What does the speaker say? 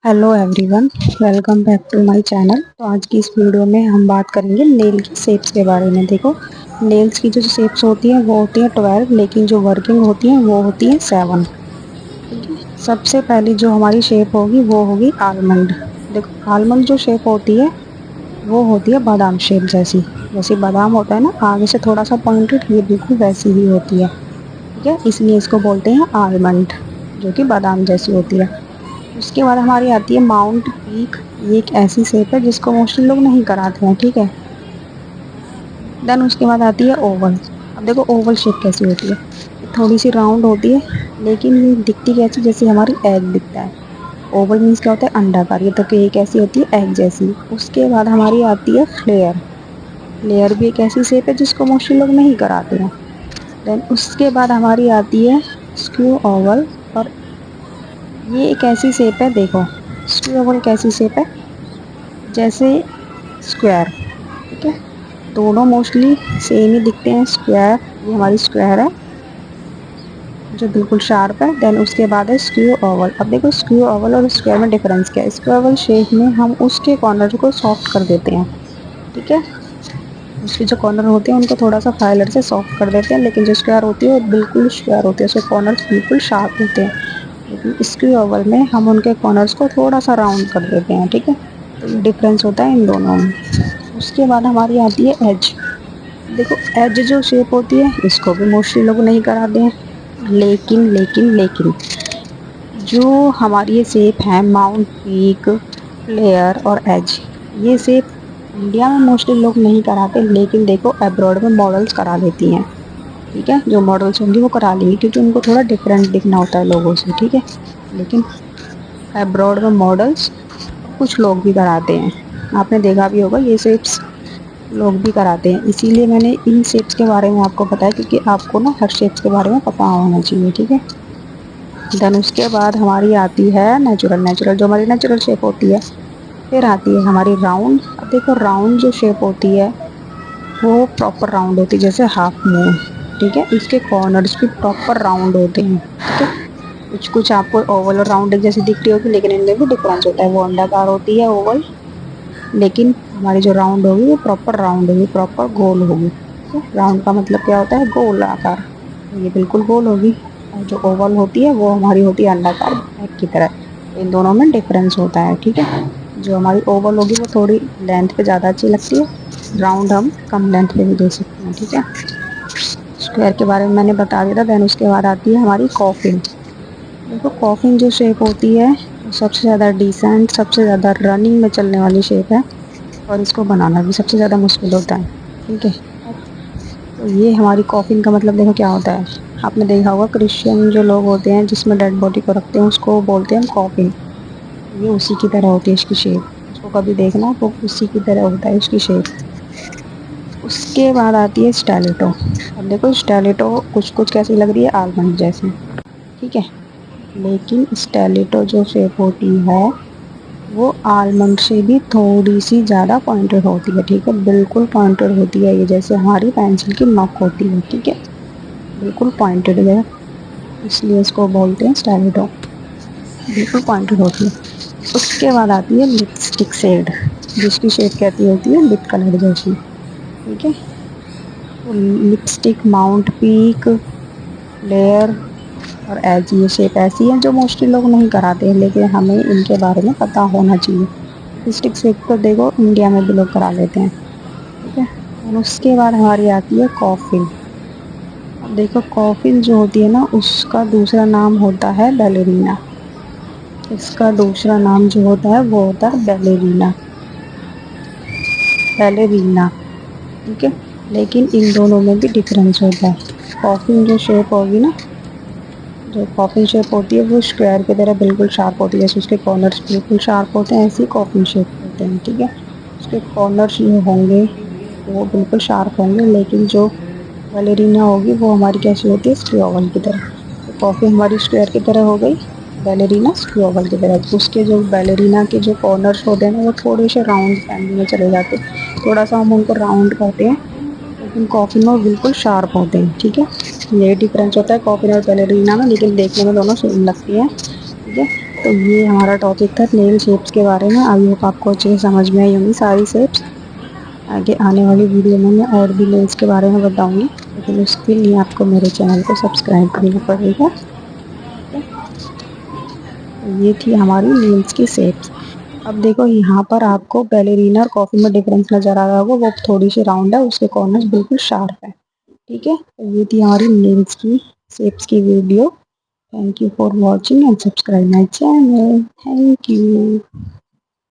Hello everyone, welcome back to my channel. तो आज की इस वीडियो में हम बात करेंगे नेल की शेप्स के बारे में। देखो, नेल्स की जो शेप्स होती हैं वो होती है 12, लेकिन जो वर्किंग होती है वो होती है 7। ठीक है। सबसे पहली जो हमारी शेप होगी वो होगी आलमंड। देखो, आलमंड जो शेप होती है वो होती है बादाम शेप जैसी। जैसे बादाम होता है ना, आगे से थोड़ा सा पॉइंटेड, ये बिल्कुल वैसी ही होती है। ठीक है, इसलिए इसको बोलते हैं आलमंड, जो कि बादाम जैसी होती है। उसके बाद हमारी आती है माउंट पीक। ये एक ऐसी शेप है जिसको मोस्टली लोग नहीं कराते हैं। ठीक है। देन उसके बाद आती है ओवल। अब देखो ओवल शेप कैसी होती है, ये थोड़ी सी राउंड होती है, लेकिन ये दिखती कैसी, जैसे हमारी एग दिखता है। ओवल मीन्स क्या होता है, अंडाकार। ये तो कि एक ऐसी होती है एग जैसी। उसके बाद हमारी आती है फ्लेयर। फ्लेयर भी एक ऐसी शेप है जिसको मोस्टली लोग नहीं कराते हैं। देन उसके बाद हमारी आती है स्क्रू ओवल। और ये एक ऐसी शेप है, देखो स्क्रू ओवल कैसी शेप है, जैसे स्क्वायर। ठीक है, दोनों मोस्टली सेम ही दिखते हैं, स्क्वायर। ये हमारी स्क्वायर है जो बिल्कुल शार्प है। देन उसके बाद है स्क्रू ओवल। अब देखो, स्क्रू ओवल और स्क्वायर में डिफरेंस क्या है। स्क्रू ओवल शेप में हम उसके कॉर्नर को सॉफ्ट कर देते हैं। ठीक है, उसके जो कॉर्नर होते हैं उनको थोड़ा सा फाइलर से सॉफ्ट कर देते हैं, लेकिन जो स्क्वायर होती है वो बिल्कुल स्क्वायर होती है, उसके कॉर्नर बिल्कुल शार्प होते हैं। लेकिन स्क्रू ओवल में हम उनके कॉर्नर्स को थोड़ा सा राउंड कर देते हैं। ठीक है, तो ये डिफरेंस होता है इन दोनों में। उसके बाद हमारी आती है एज। देखो, एज जो शेप होती है इसको भी मोस्टली लोग नहीं कराते हैं, लेकिन जो हमारी ये शेप है माउंट पीक, फ्लेयर और एज, ये शेप इंडिया में मोस्टली लोग नहीं कराते, लेकिन देखो अब्रॉड में मॉडल्स करा देती हैं। ठीक है, जो मॉडल्स होंगी वो करा लेंगी, क्योंकि उनको थोड़ा डिफरेंट दिखना होता है लोगों से। ठीक है, लेकिन अब्रॉड में मॉडल्स कुछ लोग भी कराते हैं। आपने देखा भी होगा, ये शेप्स लोग भी कराते हैं, इसीलिए मैंने इन शेप्स के बारे में आपको बताया, क्योंकि आपको ना हर शेप्स के बारे में पता होना चाहिए। ठीक है। देन उसके बाद हमारी आती है नेचुरल। नेचुरल जो हमारी नेचुरल शेप होती है। फिर आती है हमारी राउंड। अब देखो, राउंड जो शेप होती है वो प्रॉपर राउंड होती है, जैसे हाफ मून। ठीक है, इसके कॉर्नर्स भी प्रॉपर राउंड होते हैं। ठीक है, कुछ कुछ आपको ओवल और राउंड एक जैसी दिख रही होगी, लेकिन इनमें भी डिफरेंस होता है। वो अंडाकार होती है ओवल, लेकिन हमारी जो राउंड होगी वो प्रॉपर राउंड होगी, प्रॉपर गोल होगी। ठीक है, राउंड का मतलब क्या होता है, गोल आकार। तो ये बिल्कुल गोल होगी, और जो ओवल होती है वो हमारी होती है अंडाकार, बैग की तरह। तो इन दोनों में डिफरेंस होता है। ठीक है, जो हमारी ओवल होगी वो थोड़ी लेंथ पे ज़्यादा अच्छी लगती है, राउंड हम कम लेंथ पे भी दे सकते हैं। ठीक है, स्क्वायर के बारे में मैंने बता दिया था। देन उसके बाद आती है हमारी कॉफिन। देखो, कॉफिन जो शेप होती है वो सबसे ज़्यादा डिसेंट, सबसे ज़्यादा रनिंग में चलने वाली शेप है, और इसको बनाना भी सबसे ज़्यादा मुश्किल होता है। ठीक है, तो ये हमारी कॉफिन का मतलब देखो क्या होता है। आपने देखा होगा, क्रिश्चियन जो लोग होते हैं जिसमें डेड बॉडी को रखते हैं उसको बोलते हैं कॉफिन। ये उसी की तरह होती है इसकी शेप, उसको कभी देखना तो उसी की तरह होता है उसकी शेप। उसके बाद आती है स्टेलेटो। अब देखो, स्टेलेटो कुछ कुछ कैसी लग रही है, आलमंड जैसे। ठीक है, लेकिन स्टेलेटो जो शेप होती है वो आलमंड से भी थोड़ी सी ज़्यादा पॉइंटेड होती है। ठीक है, बिल्कुल पॉइंटेड होती है, ये जैसे हमारी पेंसिल की नोक होती है। ठीक है, बिल्कुल पॉइंटेड है, इसलिए इसको बोलते हैं स्टेलेटो, बिल्कुल पॉइंटेड होती है। उसके बाद आती है लिपस्टिक शेड, जिसकी शेड कहती होती है लिप कलर जैसी। ठीक है, तो लिपस्टिक, माउंट पीक, फ्लेयर और एज, ये शेप ऐसी है जो मोस्टली लोग नहीं कराते हैं, लेकिन हमें इनके बारे में पता होना चाहिए। लिपस्टिक शेप तो देखो इंडिया में भी लोग करा लेते हैं। ठीक है, और उसके बाद हमारी आती है कॉफिन। अब देखो, कॉफिन जो होती है ना, उसका दूसरा नाम होता है बैलेरीना। इसका दूसरा नाम जो होता है वो होता है बैलेरीना। बैलेरीना। ठीक है, लेकिन इन दोनों में भी डिफरेंस होता है। कॉफिन जो शेप होगी ना, जो कॉफिन शेप होती है वो स्क्वायर की तरह बिल्कुल शार्प होती है, जैसे उसके कॉर्नर्स बिल्कुल शार्प होते हैं, ऐसे ही कॉफिन शेप होते हैं। ठीक है, उसके कॉर्नर्स जो होंगे वो बिल्कुल शार्प होंगे, लेकिन जो बैलेरिना होगी वो हमारी कैसी होती है, स्क्वायर की तरह। तो कॉफी हमारी स्क्वायर की तरह हो गई, बैलेरिना स्क्वायर की तरह। तो उसके जो बैलेरिना के जो कॉर्नर्स होते हैं ना वो थोड़े से राउंड फैमिली में चले जाते हैं, थोड़ा सा हम उनको राउंड करते हैं, लेकिन कॉफी में वो बिल्कुल शार्प होते हैं। ठीक है, ये डिफरेंस होता है कॉफी और बैलेरिना में, लेकिन देखने में दोनों सेम लगती है। ठीक है, तो ये हमारा टॉपिक था नेल शेप्स के बारे में। आई होप आपको अच्छे से समझ में आई होंगी सारी शेप्स। आगे आने वाली वीडियो में मैं और भी नेल्स के बारे में बताऊंगी, लेकिन उसके लिए आपको मेरे चैनल को सब्सक्राइब करना पड़ेगा। तो ये थी हमारी नेल्स की शेप्स। अब देखो यहाँ पर आपको बैलेरिना और कॉफी में डिफरेंस नजर आ रहा होगा, वो थोड़ी सी राउंड है, उसके कॉर्नर्स बिल्कुल शार्प है। ठीक है, तो ये थी हमारी नेल्स की शेप्स की video. Thank you for watching and subscribe my channel. Thank you.